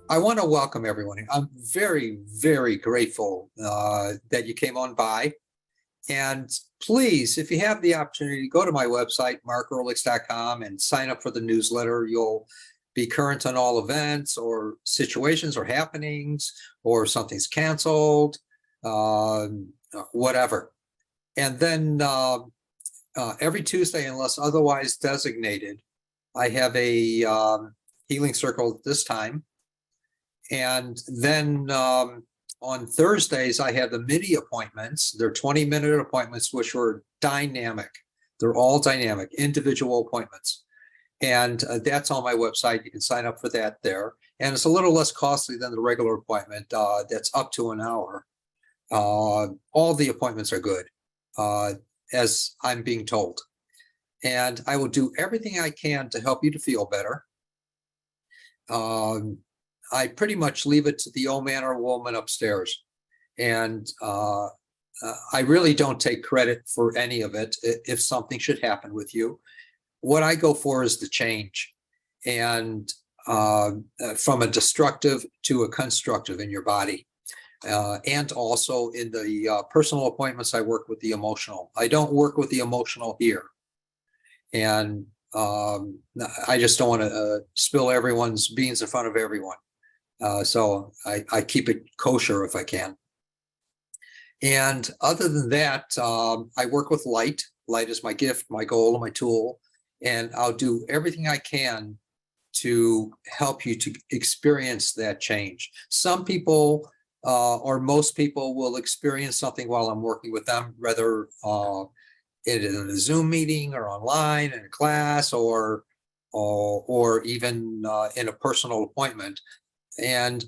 I want to welcome everyone. I'm very, very grateful that you came on by. And please, if you have the opportunity, go to my website, markearlix.com, and sign up for the newsletter. You'll be current on all events or situations or happenings, or something's canceled, uh, whatever. And then every Tuesday, unless otherwise designated, I have a healing circle this time. And then on Thursdays, I have the mini appointments. They're 20-minute appointments, which are dynamic. They're all dynamic, individual appointments. And that's on my website. You can sign up for that there. And it's a little less costly than the regular appointment. That's up to an hour. All the appointments are good, as I'm being told. And I will do everything I can to help you to feel better. I pretty much leave it to the old man or woman upstairs. And I really don't take credit for any of it if something should happen with you. What I go for is the change, and from a destructive to a constructive in your body. And also in the personal appointments, I work with the emotional. I don't work with the emotional here. And I just don't want to spill everyone's beans in front of everyone. So I keep it kosher if I can. And other than that, I work with light. Light is my gift, my goal, and my tool. And I'll do everything I can to help you to experience that change. Some people or most people will experience something while I'm working with them, whether in a Zoom meeting or online in a class or even in a personal appointment. And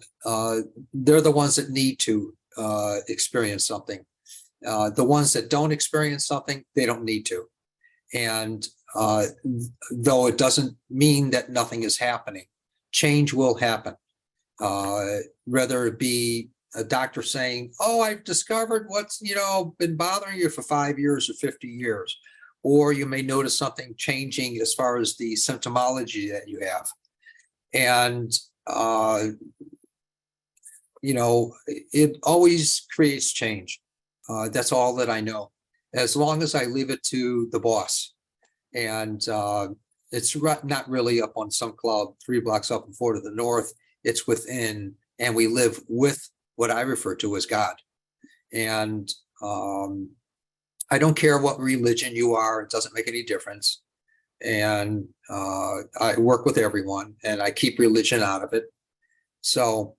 they're the ones that need to experience something. The ones that don't experience something, they don't need to. And though it doesn't mean that nothing is happening, change will happen. Whether it be a doctor saying, oh, I've discovered what's, been bothering you for 5 years or 50 years. Or you may notice something changing as far as the symptomology that you have. And it always creates change. That's all that I know, as long as I leave it to the boss. And it's not really up on some cloud 3 blocks up and 4 to the north. It's within, and we live with what I refer to as God. And I don't care what religion you are. It doesn't make any difference. And I work with everyone, and I keep religion out of it. So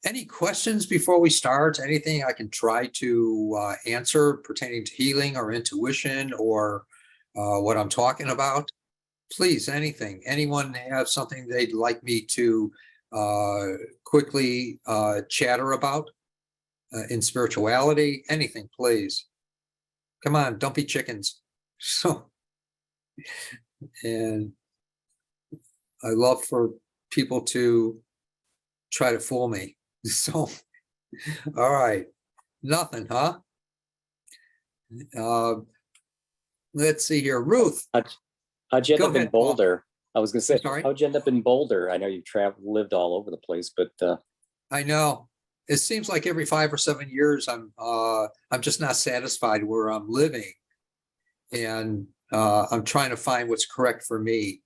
any questions before we start? Anything I can try to answer pertaining to healing or intuition or what I'm talking about? Please, anything. Anyone have something they'd like me to quickly chatter about in spirituality? Anything, please. Come on, don't be chickens. So, and I love for people to try to fool me. So, all right, nothing, huh? Let's see here, Ruth. How'd you end up in Boulder? I was gonna say, sorry? How'd you end up in Boulder? I know you've lived all over the place, but I know it seems like every 5 or 7 years I'm just not satisfied where I'm living, and I'm trying to find what's correct for me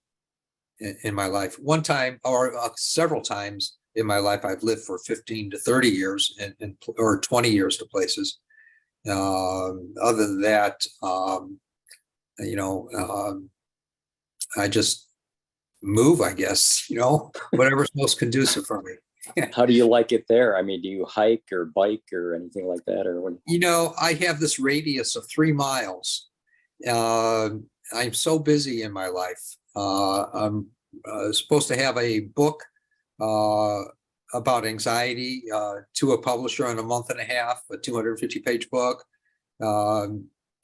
in my life. One time or several times in my life, I've lived for 15 to 30 years or 20 years to places. Other than that, I just move, I guess, whatever's most conducive for me. how do you like it there? I mean, do you hike or bike or anything like that? Or what? I have this radius of 3 miles. I'm so busy in my life. I'm supposed to have a book about anxiety to a publisher in a month and a half, a 250-page book.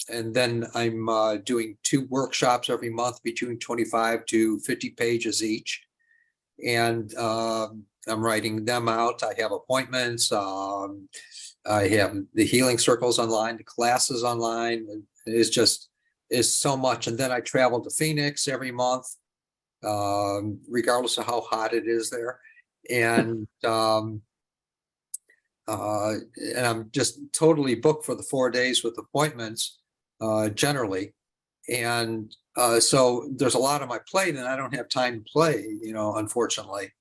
And then I'm doing 2 workshops every month between 25 to 50 pages each. And I'm writing them out. I have appointments. I have the healing circles online, the classes online. It's so much. And then I travel to Phoenix every month, regardless of how hot it is there. And and I'm just totally booked for the 4 days with appointments, generally. And so there's a lot on my plate and I don't have time to play, unfortunately.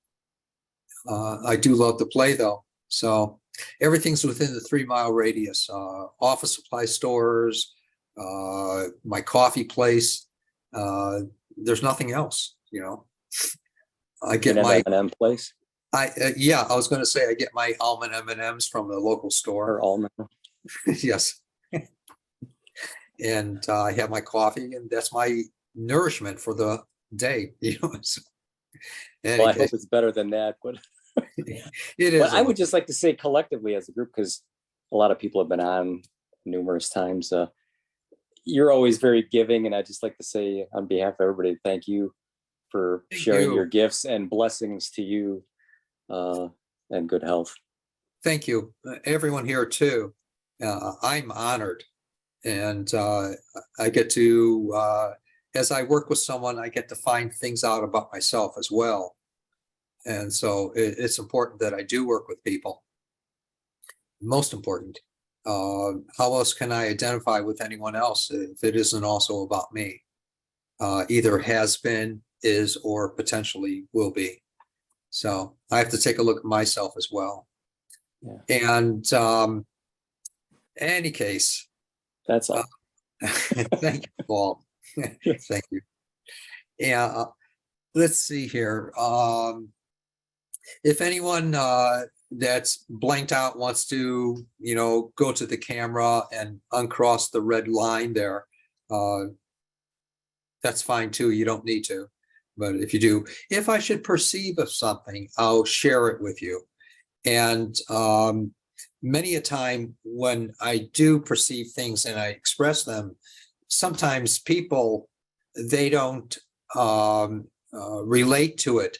I do love to play though. So everything's within the 3 mile radius, office supply stores, my coffee place. There's nothing else, I get my, M&M place yeah, I was going to say I get my almond M&Ms from the local store. or almond. Yes. And I have my coffee and that's my nourishment for the day, So, Well, I anyway, hope it's better than that, but it is. but I would just like to say collectively as a group, because a lot of people have been on numerous times. You're always very giving, and I just like to say on behalf of everybody, thank you for Thank sharing you. your gifts and blessings to you, and good health. Thank you, everyone here too. I'm honored, and I get to, as I work with someone, I get to find things out about myself as well. And so it's important that I do work with people. Most important. How else can I identify with anyone else if it isn't also about me? Either has been, is, or potentially will be. So I have to take a look at myself as well. Yeah. And any case, That's all. thank you, Paul. Thank you. Yeah, let's see here. If anyone that's blanked out wants to, go to the camera and uncross the red line there, that's fine too. You don't need to. But if you do, if I should perceive of something, I'll share it with you. And many a time when I do perceive things and I express them, sometimes people, they don't relate to it.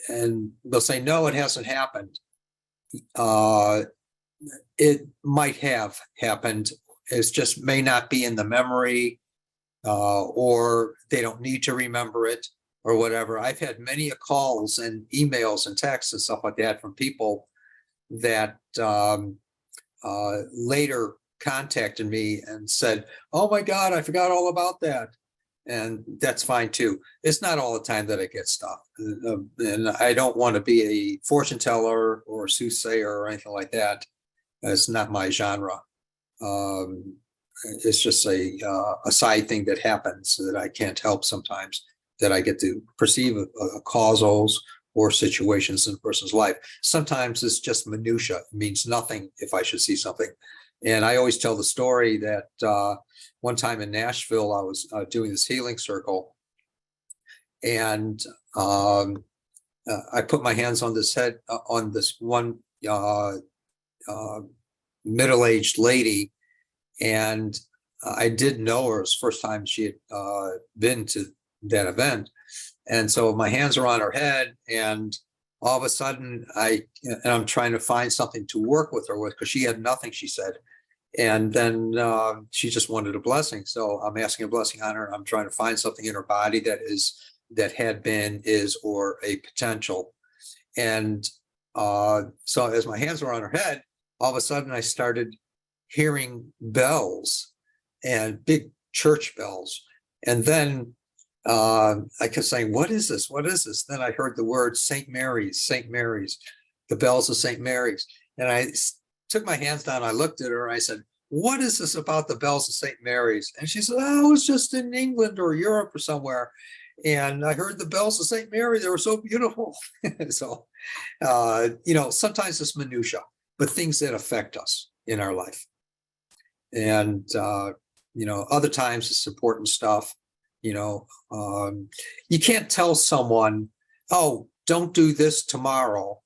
And they'll say, no, it hasn't happened. It might have happened. It's just may not be in the memory, or they don't need to remember it or whatever. I've had many calls and emails and texts and stuff like that from people that later contacted me and said, oh my God, I forgot all about that. And that's fine too. It's not all the time that I get stuff. And I don't want to be a fortune teller or a soothsayer or anything like that. It's not my genre. It's just a side thing that happens that I can't help sometimes, that I get to perceive causals or situations in a person's life. Sometimes it's just minutia. It means nothing if I should see something. And I always tell the story that one time in Nashville, I was doing this healing circle, and I put my hands on this head on this one middle-aged lady, and I didn't know her. It was the first time she had been to that event. And so my hands are on her head, and all of a sudden I'm trying to find something to work with her with, because she had nothing, she said. And then she just wanted a blessing. So I'm asking a blessing on her. I'm trying to find something in her body that had been, is, or a potential. And so as my hands were on her head, all of a sudden I started hearing bells, and big church bells. And then I kept saying, what is this? What is this? Then I heard the word St. Mary's, the bells of St. Mary's. And I took my hands down. I looked at her. I said, what is this about the bells of St. Mary's? And she said, oh, I was just in England or Europe or somewhere, and I heard the bells of St. Mary. They were so beautiful. So, sometimes it's minutia, but things that affect us in our life. And, other times it's important stuff. You can't tell someone, oh, don't do this tomorrow,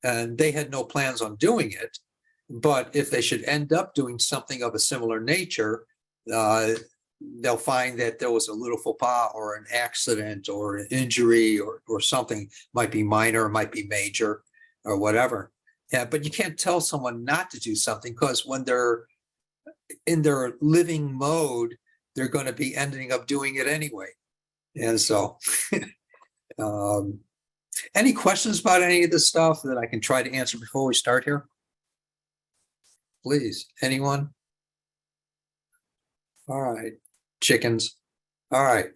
and they had no plans on doing it. But if they should end up doing something of a similar nature, they'll find that there was a little faux pas or an accident or an injury or something. Might be minor, might be major, or whatever. Yeah, but you can't tell someone not to do something, because when they're in their living mode, they're going to be ending up doing it anyway. And so Any questions about any of this stuff that I can try to answer before we start here? Please, anyone? All right, chickens. All right.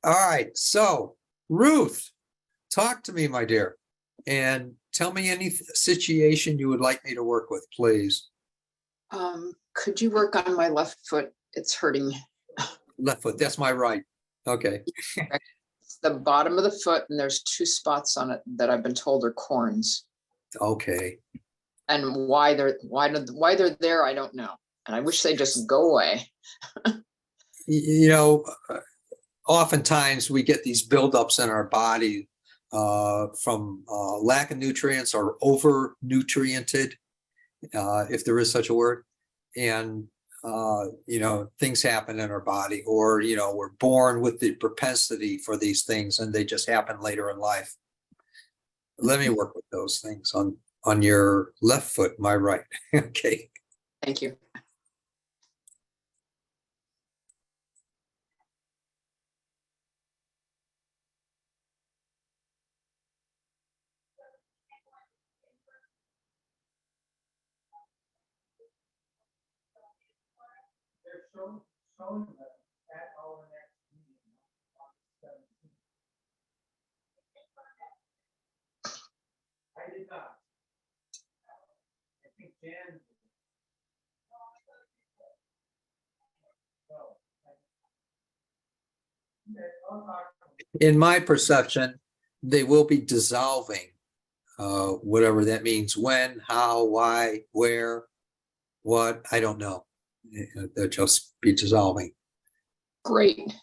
All right, so Ruth, talk to me, my dear, and tell me any situation you would like me to work with, please. Could you work on my left foot? It's hurting. Left foot, that's my right. Okay, It's the bottom of the foot, and there's 2 spots on it that I've been told are corns. okay. And why they're there, I don't know. And I wish they just go away. You know, oftentimes we get these buildups in our body from lack of nutrients or over nutriented, if there is such a word. And, you know, things happen in our body, or, you know, we're born with the propensity for these things and they just happen later in life. Let me work with those things on your left foot, my right. Okay. Thank you. I did not. I think Jan. In my perception, they will be dissolving, whatever that means. When, how, why, where, what, I don't know. They'll just be dissolving. Great.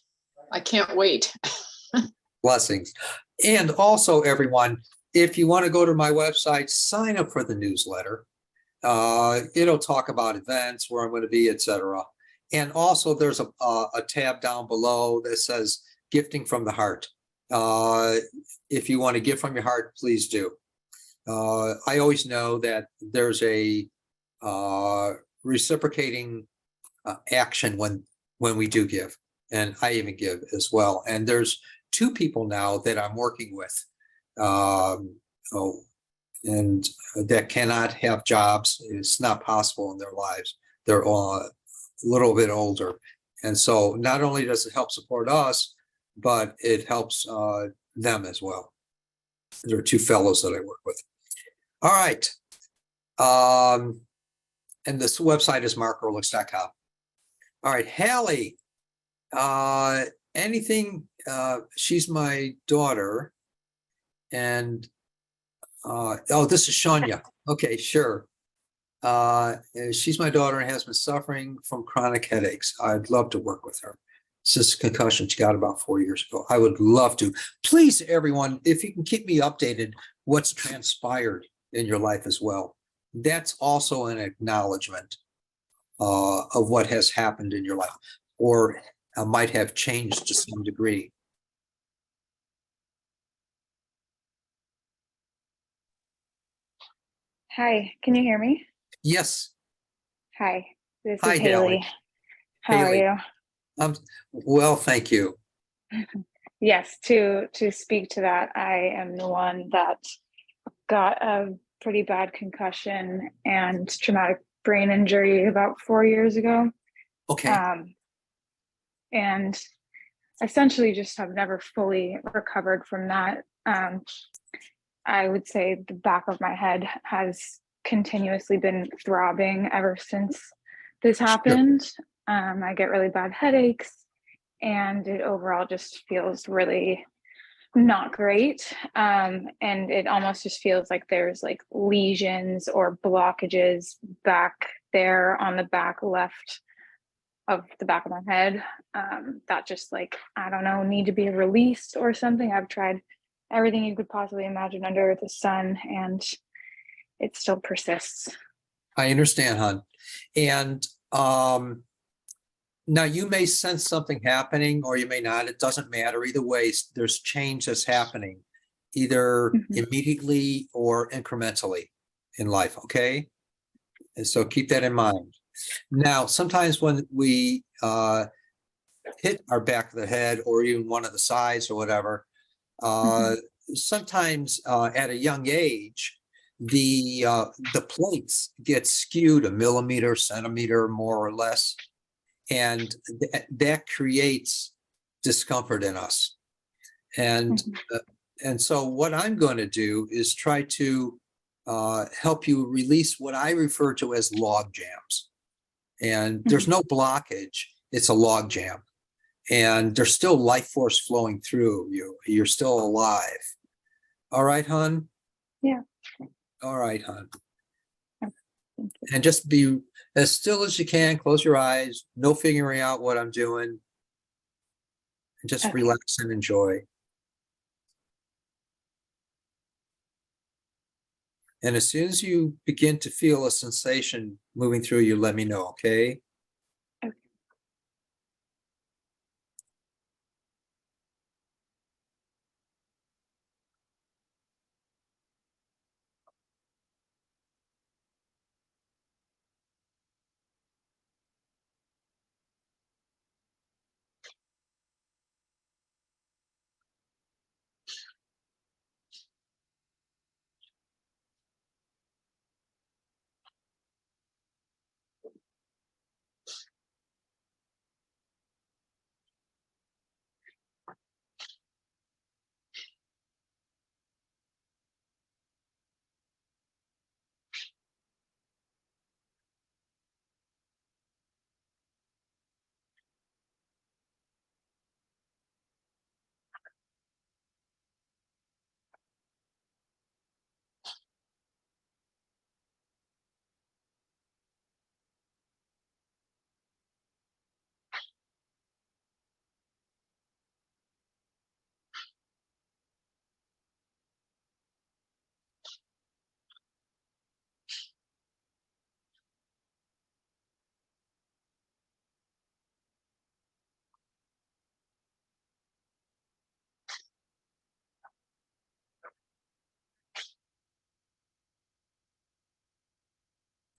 I can't wait. Blessings. And also, everyone, if you want to go to my website, sign up for the newsletter. It'll talk about events, where I'm going to be, etc. And also, there's a tab down below that says gifting from the heart. If you want to give from your heart, please do. I always know that there's a reciprocating action when we do give, and I even give as well. And there's 2 people now that I'm working with, and that cannot have jobs. It's not possible in their lives. They're all a little bit older, and so not only does it help support us, but it helps them as well. There are 2 fellows that I work with. All right. And this website is markearlix.com. All right, Hallie, anything, she's my daughter, and oh, this is Shania. Okay, sure. She's my daughter and has been suffering from chronic headaches. I'd love to work with her. Since concussion she got about 4 years ago. I would love to. Please, everyone, if you can keep me updated what's transpired in your life as well. That's also an acknowledgement of what has happened in your life, or might have changed to some degree. Hi, can you hear me? Yes. Hi, this Hi, is Haley. How Haley. are you? Well, thank you. Yes, to speak to that, I am the one that got a pretty bad concussion and traumatic brain injury about 4 years ago. Okay. And essentially just have never fully recovered from that. I would say the back of my head has continuously been throbbing ever since this happened. I get really bad headaches, and it overall just feels really not great. And it almost just feels like there's like lesions or blockages back there on the back left of the back of my head, that just like, I don't know, need to be released or something. I've tried everything you could possibly imagine under the sun, and it still persists. I understand, hon. And now you may sense something happening, or you may not. It doesn't matter. Either way, there's change that's happening, either immediately or incrementally in life. Okay. And so keep that in mind. Now, sometimes when we hit our back of the head, or even one of the sides or whatever, sometimes at a young age, the plates get skewed a millimeter, centimeter, more or less. And that creates discomfort in us. And so what I'm going to do is try to help you release what I refer to as log jams. And there's no blockage, it's a log jam. And there's still life force flowing through you. You're still alive. All right, hon? Yeah. All right, hon. Thank you. And just be as still as you can. Close your eyes. No figuring out what I'm doing. And just Okay. relax and enjoy. And as soon as you begin to feel a sensation moving through you, let me know, okay? Okay.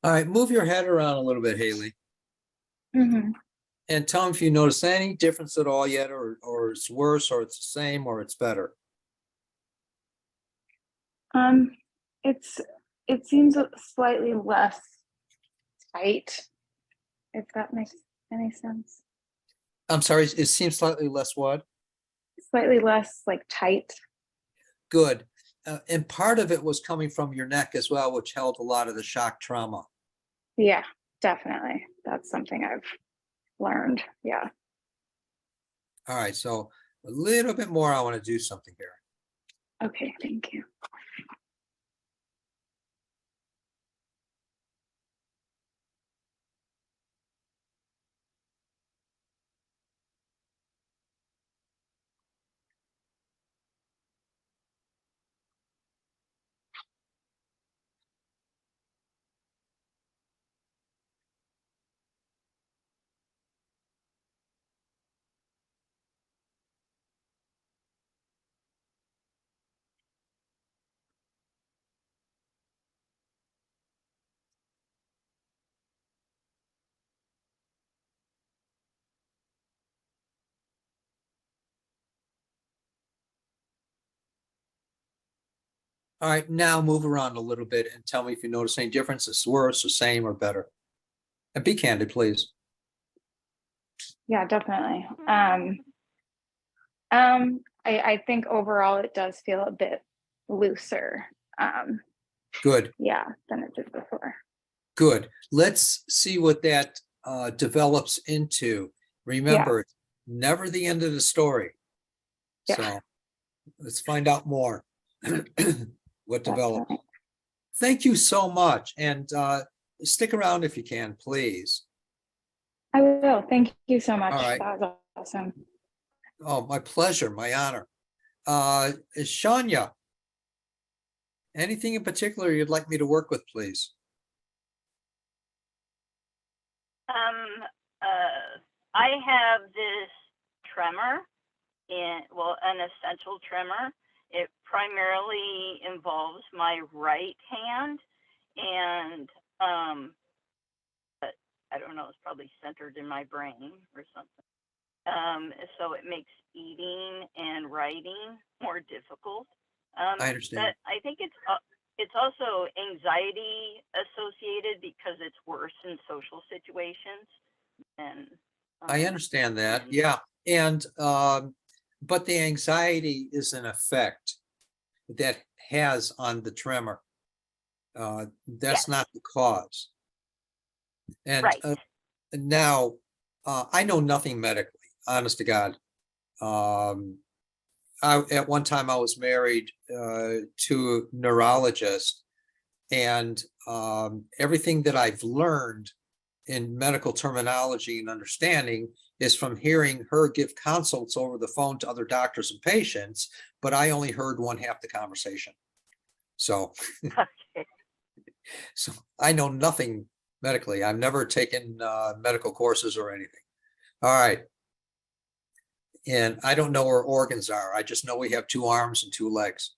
All right, move your head around a little bit, Haley. Mm-hmm. And tell me if you notice any difference at all yet, or it's worse, or it's the same, or it's better. It seems slightly less tight, if that makes any sense. I'm sorry, it seems slightly less what? Slightly less like tight. Good. And part of it was coming from your neck as well, which held a lot of the shock trauma. Yeah, definitely. That's something I've learned. Yeah. All right, so a little bit more, I want to do something here. Okay, thank you. All right, now move around a little bit and tell me if you notice any difference, it's worse, the same, or better. And be candid, please. Yeah, definitely. I think overall it does feel a bit looser. Good, Yeah, than it did before. good. Let's see what that develops into. Remember, it's never the end of the story. Yeah. So let's find out more. What develops. Definitely. Thank you so much. And stick around if you can, please. I will. Thank you so much. All right. That was awesome. Oh, my pleasure, my honor. Shania, anything in particular you'd like me to work with, please? I have this tremor an essential tremor. It primarily involves my right hand, and but I don't know, it's probably centered in my brain or something. So it makes eating and writing more difficult. I understand. I think it's also anxiety associated because it's worse in social situations. And I understand that. and Yeah. And, but the anxiety is an effect that has on the tremor. That's yes, not the cause. And right. now, I know nothing medically, honest to God. At one time I was married to a neurologist, and everything that I've learned in medical terminology and understanding is from hearing her give consults over the phone to other doctors and patients, but I only heard one half the conversation. So, Okay. so I know nothing medically. I've never taken medical courses or anything. All right. And I don't know where organs are. I just know we have 2 arms and 2 legs,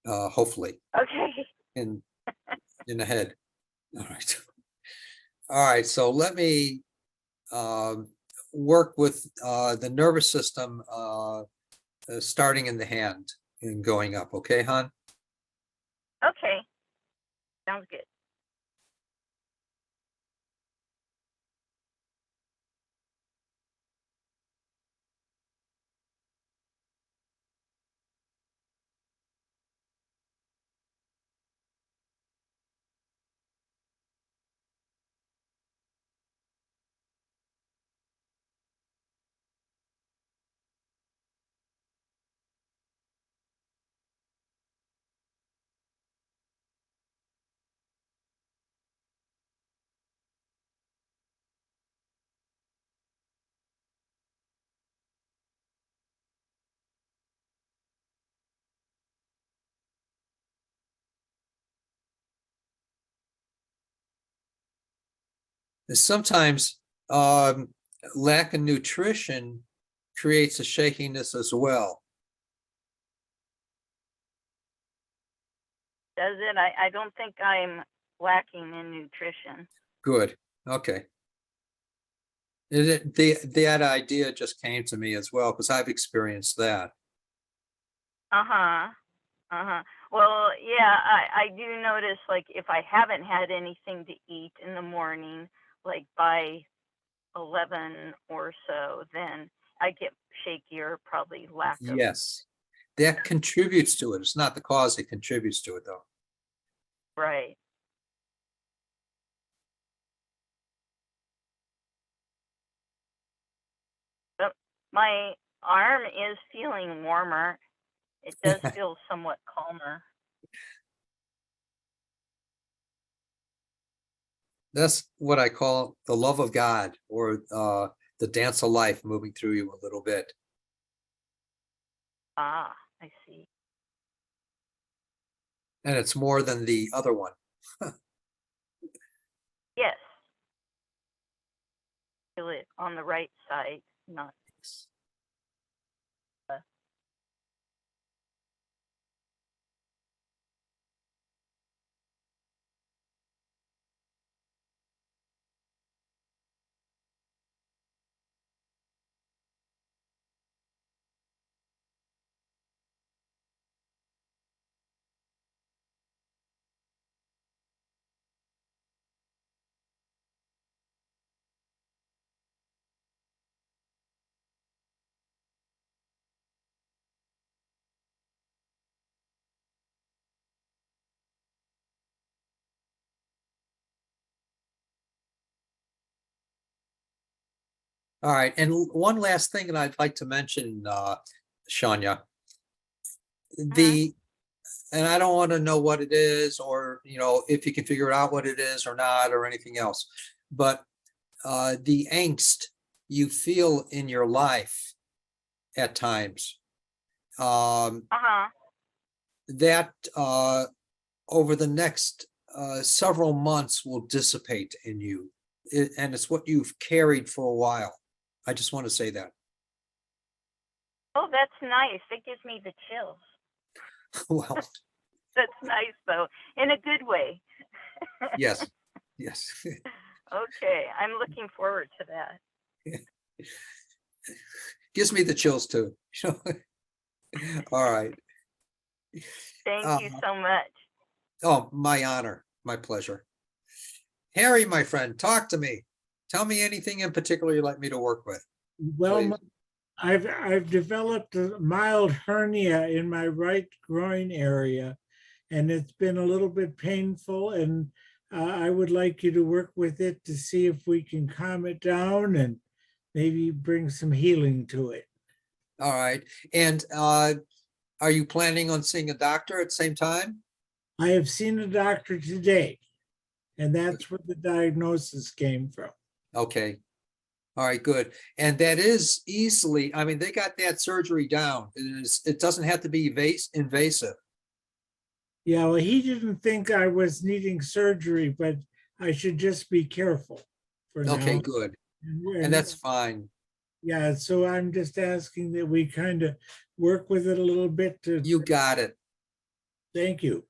hopefully, Okay. in the head. All right. All right. So let me work with the nervous system starting in the hand and going up. Okay, hon? Okay. Sounds good. Sometimes lack of nutrition creates a shakiness as well. Does it? I don't think I'm lacking in nutrition. Good. Okay. That idea just came to me as well because I've experienced that. Uh-huh. Uh-huh. Well, yeah, I do notice, like, if I haven't had anything to eat in the morning, like by 11 or so, then I get shakier, probably lack of. Yes. That contributes to it. It's not the cause, it contributes to it though. Right. But my arm is feeling warmer. It does feel somewhat calmer. That's what I call the love of God, or the dance of life moving through you a little bit. Ah, I see. And it's more than the other one. Yes. Feel it on the right side, not. All right, and one last thing that I'd like to mention, Shania, and I don't want to know what it is, or if you can figure out what it is or not, or anything else, but the angst you feel in your life at times, Uh-huh. that over the next several months will dissipate in you, and it's what you've carried for a while. I just want to say that. Oh, that's nice. It gives me the chills. Well, That's nice, though, in a good way. yes, yes. Okay, I'm looking forward to that. Gives me the chills too. All right. Thank you so much. Oh, my honor, my pleasure. Harry, my friend, talk to me. Tell me anything in particular you'd like me to work with. Well, Please. I've developed a mild hernia in my right groin area, and it's been a little bit painful. And I would like you to work with it to see if we can calm it down and maybe bring some healing to it. All right. And are you planning on seeing a doctor at the same time? I have seen a doctor today, and that's where the diagnosis came from. Okay. All right, good. And that is easily, I mean, they got that surgery down. It doesn't have to be invasive. Yeah, well, he didn't think I was needing surgery, but I should just be careful for Okay, now. good. And And that's fine. yeah, so I'm just asking that we kind of work with it a little bit to, You got it. thank you.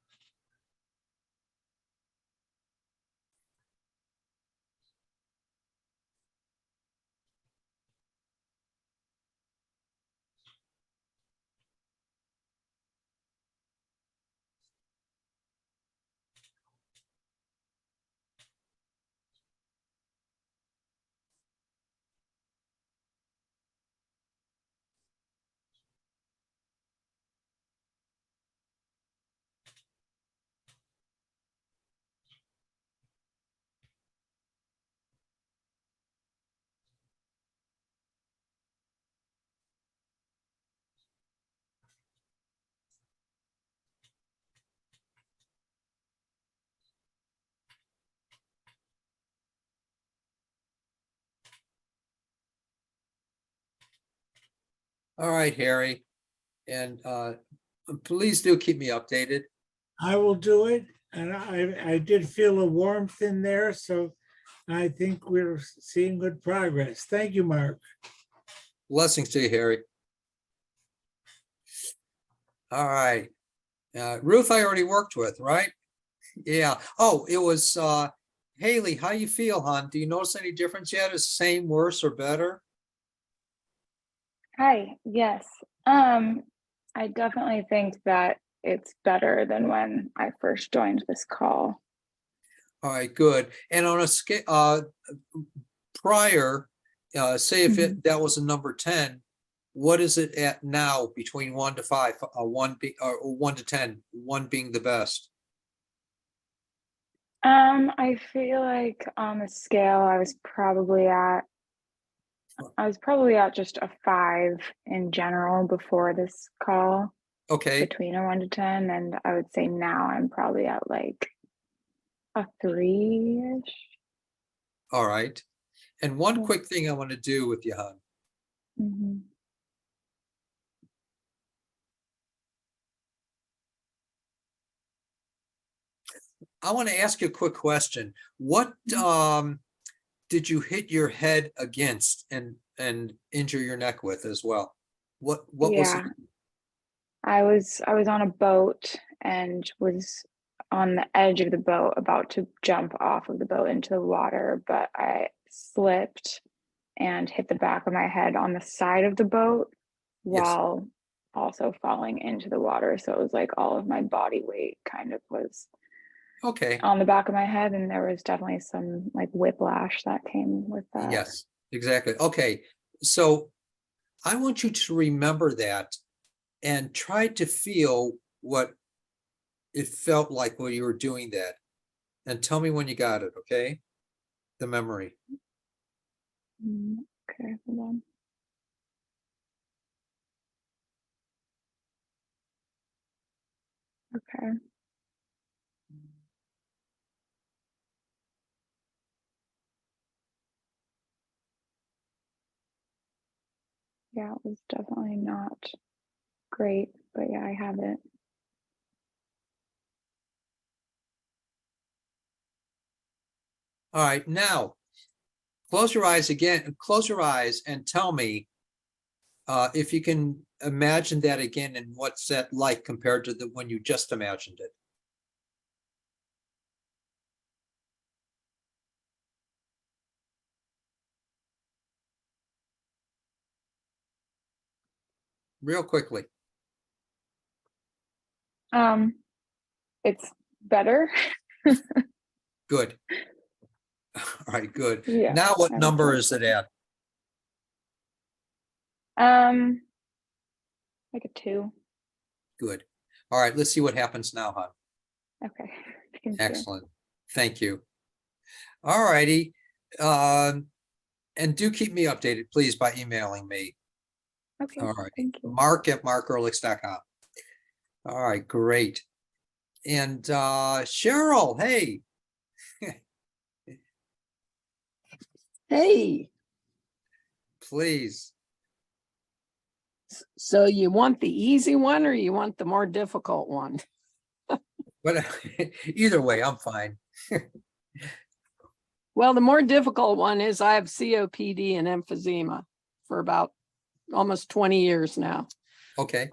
All right, Harry. And please do keep me updated. I will do it. And I did feel a warmth in there, so I think we're seeing good progress. Thank you, Mark. Blessings to you, Harry. All right. Ruth, I already worked with, right? Yeah. Oh, it was Haley, how you feel, hon? Do you notice any difference yet? Is the same, worse, or better? Hi, yes. I definitely think that it's better than when I first joined this call. All right, good. And on a scale prior, say if that was a number 10, what is it at now between 1 to 5? 1 to 10, 1 being the best. I feel like on the scale I was probably at just a 5 in general before this call, Okay, between a 1 to 10, and I would say now I'm probably at like a 3-ish. all right. And one Yeah. quick thing I want to do with you, hon. Mhm. I want to ask you a quick question. What did you hit your head against and injure your neck with as well? What was it? Yeah, I was on a boat and was on the edge of the boat about to jump off of the boat into the water, but I slipped and hit the back of my head on the side of the boat Yes. while also falling into the water. So it was like all of my body weight kind of was Okay. on the back of my head, and there was definitely some like whiplash that came with that. Yes, exactly. Okay. So I want you to remember that and try to feel what it felt like when you were doing that. And tell me when you got it, okay? The memory. Okay, hold on. Okay. Yeah, it was definitely not great, but yeah, I have it. All right, now close your eyes again. Close your eyes and tell me if you can imagine that again and what's that like compared to the when you just imagined it. Real quickly. It's better. Good. All right, good. Yeah, Now what I would number say. is it at? Like a 2. Good. All right, let's see what happens now, hon. Okay. Thank you. Excellent. Thank you. All righty. And do keep me updated, please, by emailing me. Okay. All right. Thank you. Mark@markearlix.com. All right, great. And Cheryl, hey, Hey, please. so you want the easy one or you want the more difficult one? But either way, I'm fine. Well, the more difficult one is I have COPD and emphysema for about almost 20 years now. Okay.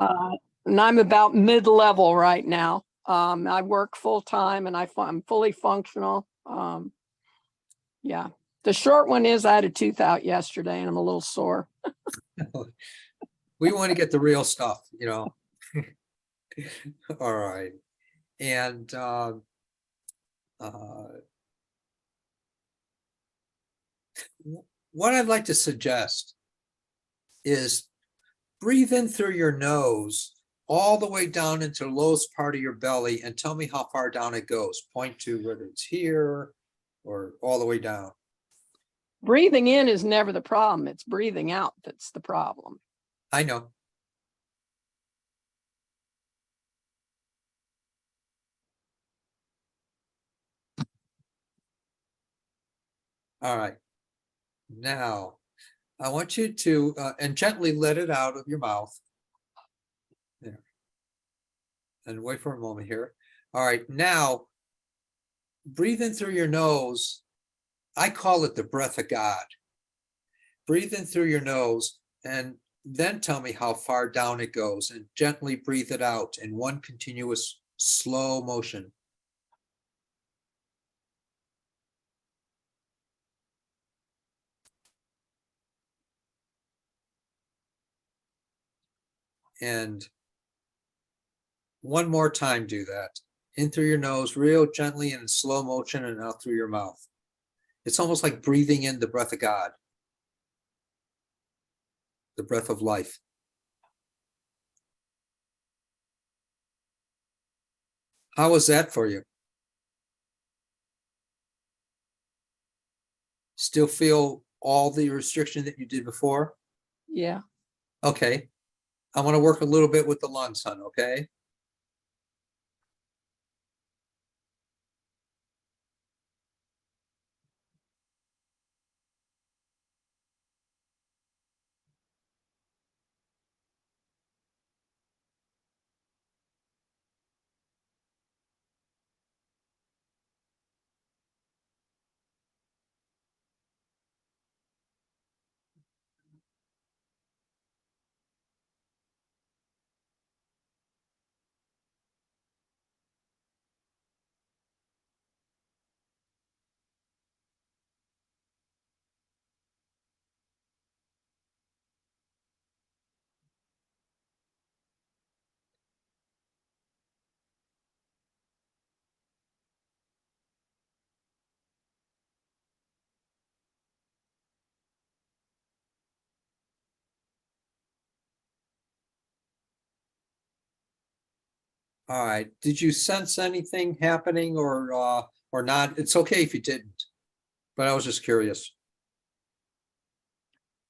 And I'm about mid-level right now. I work full-time and I'm fully functional. Yeah. The short one is I had a tooth out yesterday and I'm a little sore. We want to get the real stuff, you know. All right. And what I'd like to suggest is breathe in through your nose all the way down into the lowest part of your belly and tell me how far down it goes. Point to whether it's here or all the way down. Breathing in is never the problem. It's breathing out that's the problem. I know. All right. Now, I want you to, and gently let it out of your mouth. There. And wait for a moment here. All right. Now, breathe in through your nose. I call it the breath of God. Breathe in through your nose and then tell me how far down it goes and gently breathe it out in one continuous slow motion. And one more time, do that. In through your nose, real gently and in slow motion, and out through your mouth. It's almost like breathing in the breath of God, the breath of life. How was that for you? Still feel all the restriction that you did before? Yeah. Okay. I want to work a little bit with the lungs, hon, okay? All right. Did you sense anything happening or not? It's okay if you didn't, but I was just curious.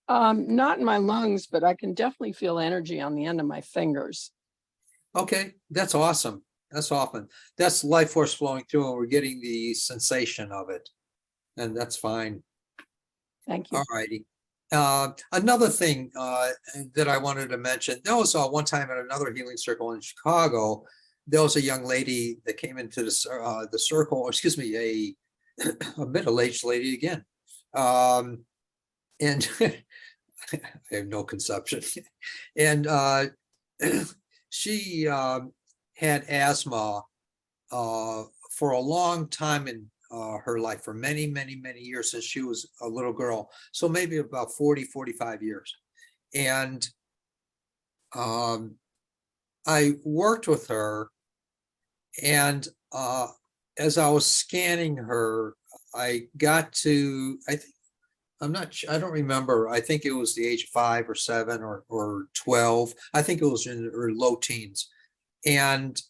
Not in my lungs, but I can definitely feel energy on the end of my fingers. Okay, that's awesome. That's often. That's life force flowing through and we're getting the sensation of it. And that's fine. Thank you. All righty. Another thing that I wanted to mention, there was one time at another healing circle in Chicago, there was a young lady that came into the circle, or excuse me, a middle-aged lady again. And I have no conception. And she had asthma for a long time in her life, for many, many, many years since she was a little girl. So maybe about 40, 45 years. And I worked with her And as I was scanning her, I got to, I think, I'm not, I don't remember. I think it was the age of 5 or 7 or 12. I think it was in her low teens. And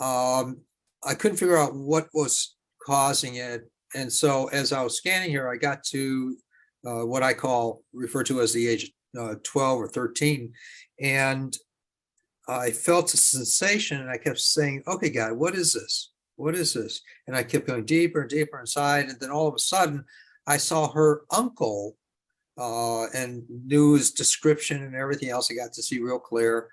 I couldn't figure out what was causing it. And so as I was scanning her, I got to what I refer to as the age of 12 or 13. And I felt a sensation and I kept saying, okay, God, what is this? What is this? And I kept going deeper and deeper inside. And then all of a sudden I saw her uncle and knew his description and everything else. I got to see real clear.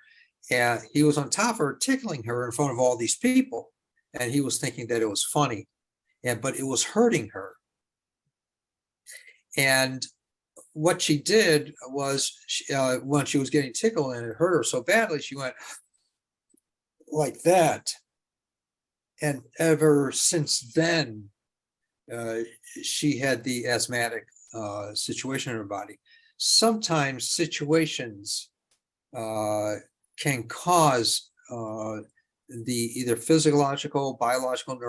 And he was on top of her, tickling her in front of all these people. And he was thinking that it was funny, but it was hurting her. And what she did was when she was getting tickled and it hurt her so badly, she went like that. And ever since then, she had the asthmatic situation in her body. Sometimes situations can cause the either physiological, biological,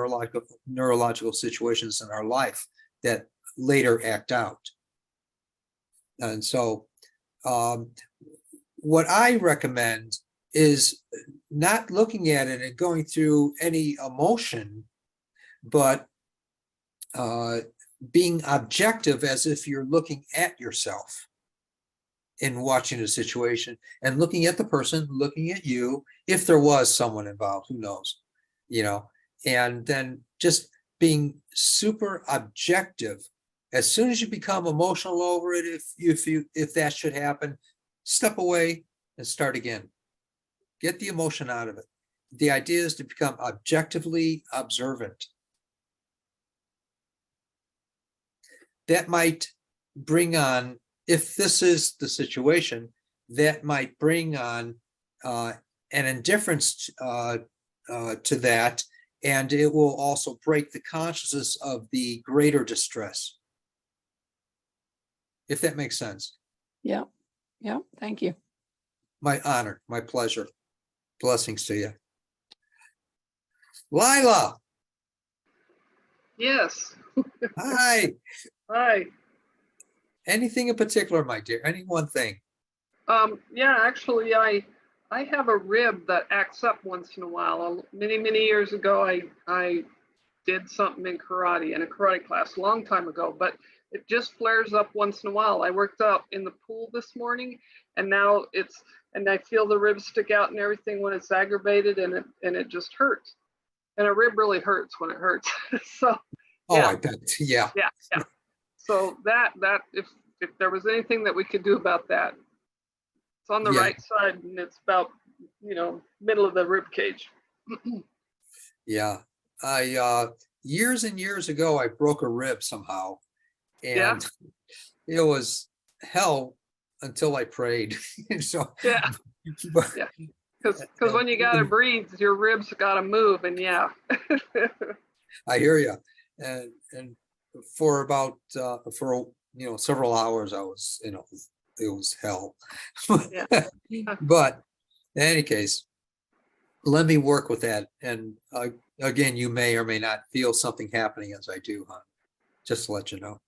neurological situations in our life that later act out. And so what I recommend is not looking at it and going through any emotion, but being objective as if you're looking at yourself in watching the situation and looking at the person, looking at you, if there was someone involved, who knows, and then just being super objective. As soon as you become emotional over it, if that should happen, step away and start again. Get the emotion out of it. The idea is to become objectively observant. That might bring on, if this is the situation, that might bring on an indifference to that, and it will also break the consciousness of the greater distress. If that makes sense. Yeah. Yeah. Thank you. My honor, my pleasure. Blessings to you. Lila. Yes. Hi. Hi. Anything in particular, my dear? Any one thing? Yeah, actually, I have a rib that acts up once in a while. Many years ago, I did something in karate, in a karate class a long time ago, but it just flares up once in a while. I worked out in the pool this morning, and now and I feel the ribs stick out and everything when it's aggravated, and it just hurts. And a rib really hurts when it hurts. So. Oh, yeah. I bet. Yeah. Yeah. So that if there was anything that we could do about that, it's on the Yeah. right side and it's about middle of the rib cage. Yeah. I years and years ago I broke a rib somehow, and it was hell until I prayed. So Yeah. Yeah. Because when you gotta breathe, your ribs gotta move, and yeah. I hear you. And for about for several hours I was, it was hell. Yeah. But in any case, let me work with that. And again, you may or may not feel something happening as I do, hon. Just to let you know.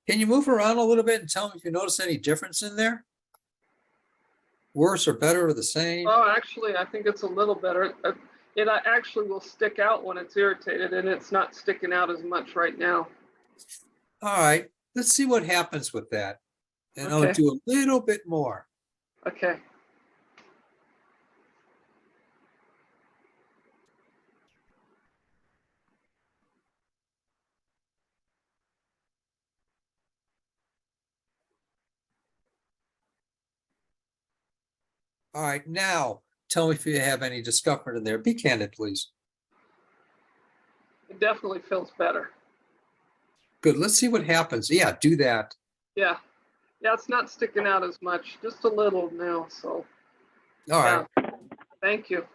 Can you move around a little bit and tell me if you notice any difference in there? Worse or better or the same? Oh, actually, I think it's a little better. It actually will stick out when it's irritated, and it's not sticking out as much right now. All right, let's see what happens with that. And I'll Okay. do a little bit more. Okay. All right, now tell me if you have any discomfort in there. Be candid, please. It definitely feels better. Good. Let's see what happens. Yeah, do that. Yeah. Yeah, it's not sticking out as much, just a little now. So, All right. yeah. Thank you.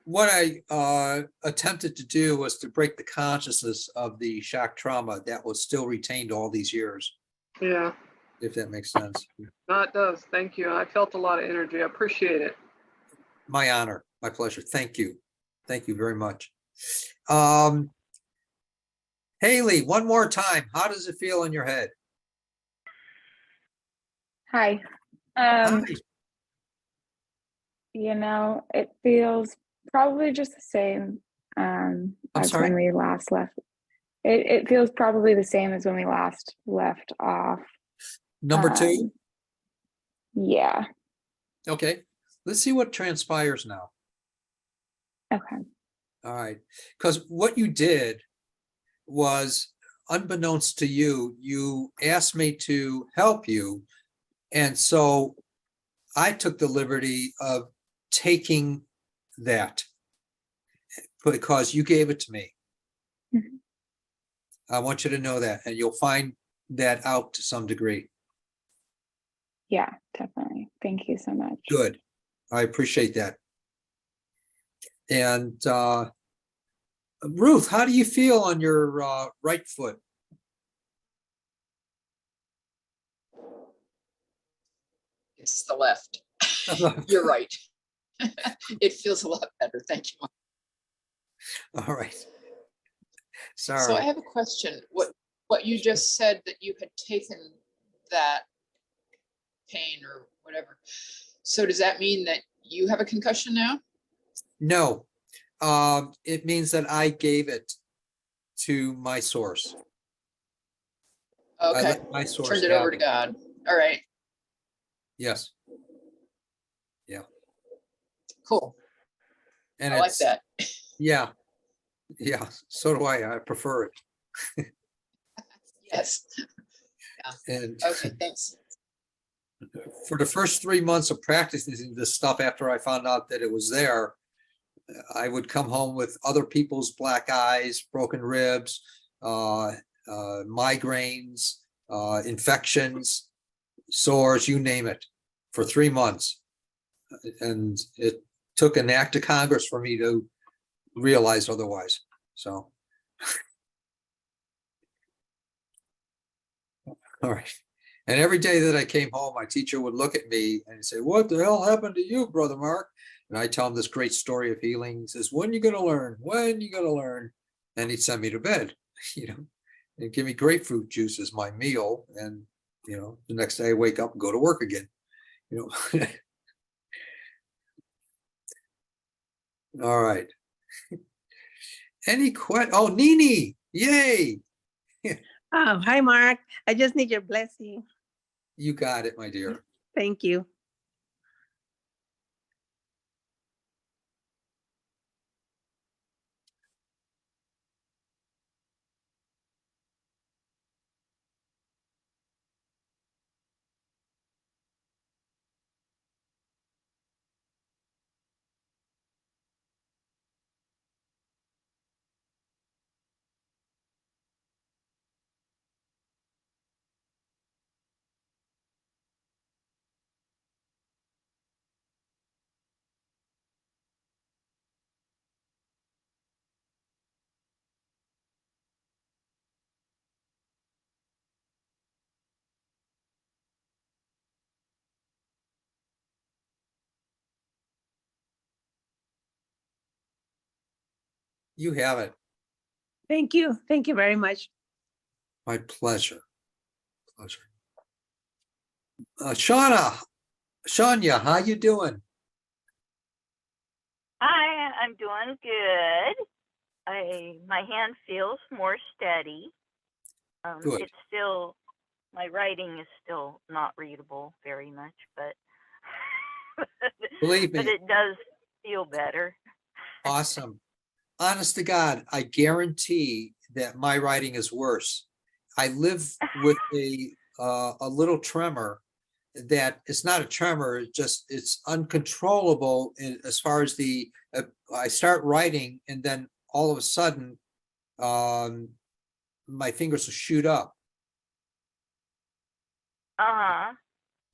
What I attempted to do was to break the consciousness of the shock trauma that was still retained all these years, Yeah. if that makes sense. No, it does. Thank you. I felt a lot of energy. I appreciate it. My honor, my pleasure. Thank you. Thank you very much. Haley, one more time. How does it feel in your head? Hi. Hi. It feels probably just the same as sorry? when we last left. It feels probably the same as when we last left off. Number two? Yeah. Okay. Let's see what transpires now. Okay. All right. Because what you did was, unbeknownst to you, you asked me to help you. And so I took the liberty of taking that because you gave it to me. Mhm. I want you to know that, and you'll find that out to some degree. Yeah, definitely. Thank you so much. Good. I appreciate that. And Ruth, how do you feel on your right foot? It's the left. You're right. It feels a lot better. Thank you. All right. So I Sorry. have a question. What you just said that you had taken that pain or whatever. So does that mean that you have a concussion now? No, it means that I gave it to my source. I Okay. let my source Turned it have over to God. All right. Yes. Cool. And I like it's, that. yeah. Yeah. So do I. I prefer it. Yes. And Okay, thanks. for the first 3 months of practicing this stuff, after I found out that it was there, I would come home with other people's black eyes, broken ribs, migraines, infections, sores, you name it, for 3 months. And it took an act of Congress for me to realize otherwise. So. All right. And every day that I came home, my teacher would look at me and say, "What the hell happened to you, Brother Mark?" And I tell him this great story of healing. He says, "When you gonna learn? When you gonna learn?" And he'd send me to bed, and give me grapefruit juice as my meal. And, the next day I wake up and go to work again, All right. Oh, Nini, yay. Oh, hi, Mark. I just need your blessing. You got it, my dear. Thank you. You have it. Thank you. Thank you very much. My pleasure. Pleasure. Shania, how you doing? Hi, I'm doing good. My hand feels more steady. Good. It's still, my writing is still not readable very much, but Believe but me, it does feel better. awesome. Honest to God, I guarantee that my writing is worse. I live with a little tremor, that it's not a tremor, it's uncontrollable as far as I start writing and then all of a sudden, my fingers will shoot up, Uh-huh.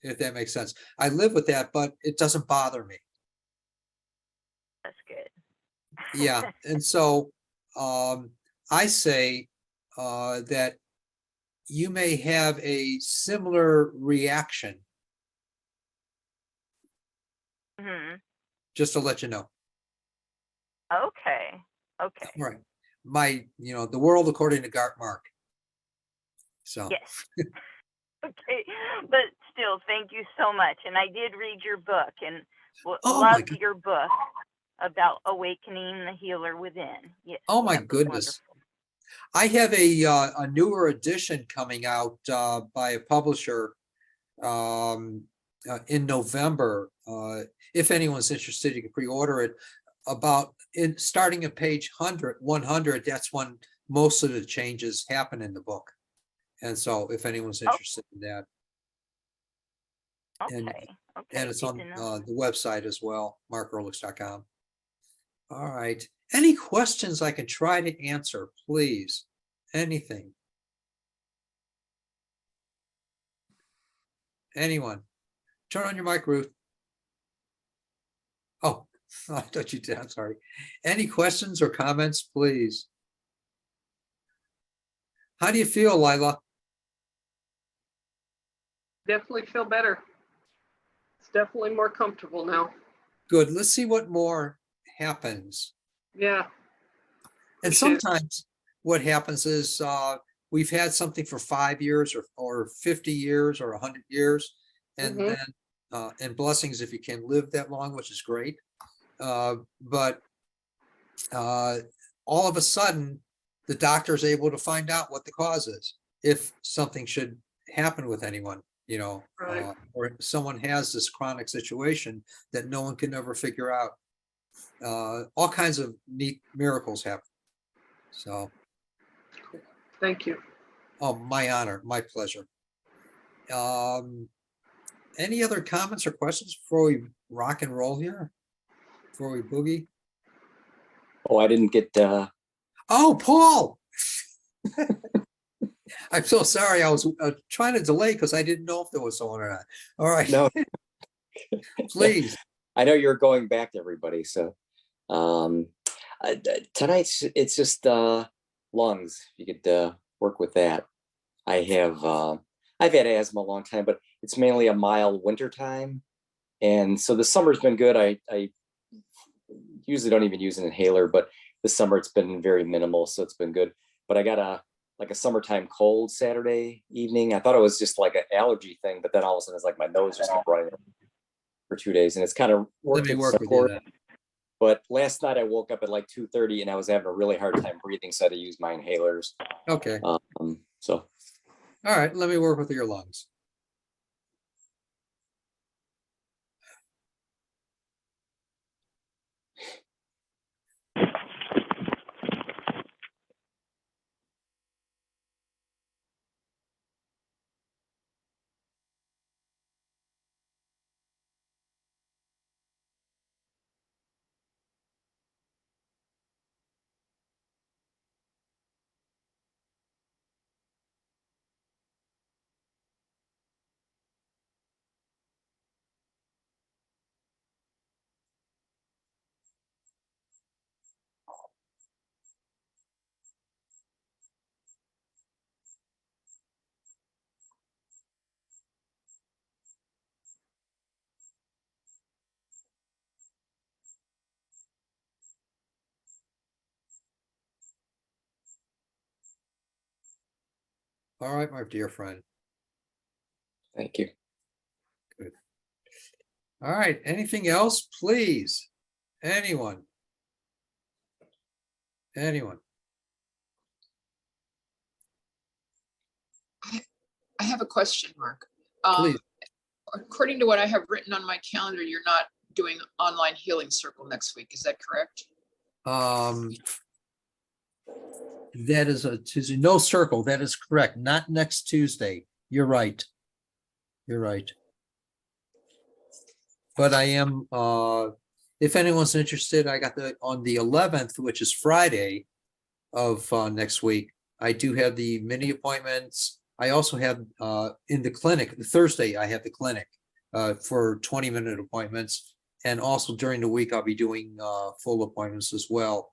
if that makes sense. I live with that, but it doesn't bother me. That's good. Yeah, and so I say that you may have a similar reaction, Hmm. just to let you know. Okay. Okay. Right. The world according to Gart Mark. So, Yes. Okay. But still, thank you so much. And I did read your book and oh my loved God. your book about awakening the healer within. Yes. Oh my that was goodness. wonderful. I have a newer edition coming out by a publisher in November. If anyone's interested, you can pre-order it. Starting at page 100, that's when most of the changes happen in the book. And so if anyone's interested in that, Okay. and Okay. it's good on to know. the website as well, markearlix.com. All right. Any questions I can try to answer, please? Anything? Anyone? Turn on your mic, Ruth. Oh, I thought you did. I'm sorry. Any questions or comments, please? How do you feel, Lila? Definitely feel better. It's definitely more comfortable now. Good. Let's see what more happens. Yeah. And Appreciate it. sometimes what happens is we've had something for 5 years or 50 years or 100 years. And Mhm. then, and blessings if you can live that long, which is great. But all of a sudden, the doctor is able to find out what the cause is. If something should happen with anyone, Right. or if someone has this chronic situation that no one can ever figure out. All kinds of neat miracles happen. So, Thank you. oh, my honor, my pleasure. Any other comments or questions before we rock and roll here? Before we boogie? Oh, I didn't get, Oh, Paul! I'm so sorry. I was trying to delay because I didn't know if there was someone or not. All right. no, Please. I know you're going back to everybody. So tonight's, it's just lungs. If you could work with that. I've had asthma a long time, but it's mainly a mild winter time. And so the summer's been good. I usually don't even use an inhaler, but this summer it's been very minimal, so it's been good. But I got a summertime cold Saturday evening. I thought it was just like an allergy thing, but then all of a sudden it's like my nose just kept running for 2 days, and it's kind of Let me work with you support. then. But last night I woke up at like 2:30 and I was having a really hard time breathing, so I had to use my inhalers. Okay. So All right. Let me work with your lungs. All right, my dear friend. thank you. Good. All right. Anything else, please? Anyone? Anyone? I have a question, Mark. Please. According to what I have written on my calendar, you're not doing online healing circle next week. Is that correct? That is a Tuesday. No circle. That is correct. Not next Tuesday. You're right. You're right. but I am, if anyone's interested, I got on the 11th, which is Friday of next week, I do have the mini appointments. I also have in the clinic, Thursday, I have the clinic for 20-minute appointments. And also during the week, I'll be doing full appointments as well.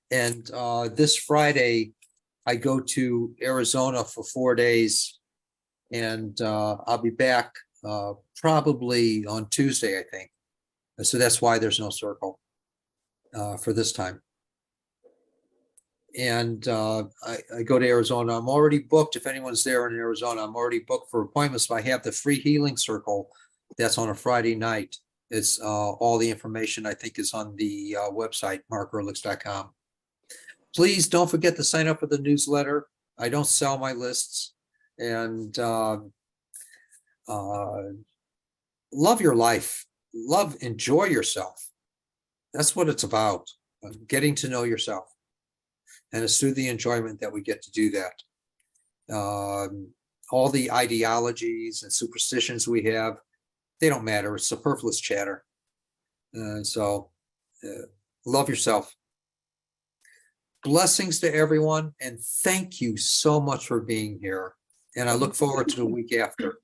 And this Friday, I go to Arizona for 4 days, and I'll be back probably on Tuesday, I think. So that's why there's no circle for this time. And I go to Arizona. I'm already booked. If anyone's there in Arizona, I'm already booked for appointments. But I have the free healing circle that's on a Friday night. It's all the information I think is on the website, markearlix.com. Please don't forget to sign up for the newsletter. I don't sell my lists. And love your life. Enjoy yourself. That's what it's about, getting to know yourself. And it's through the enjoyment that we get to do that. All the ideologies and superstitions we have, they don't matter. It's superfluous chatter. So love yourself. Blessings to everyone. And thank you so much for being here. And I look forward to the week after.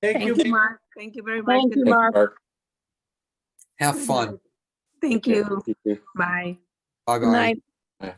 Thank you. Mark. Thank you very much. Thank you, Thank you, Mark. Mark. Have fun. Thank you. Bye. Bye-bye. Good night. Bye.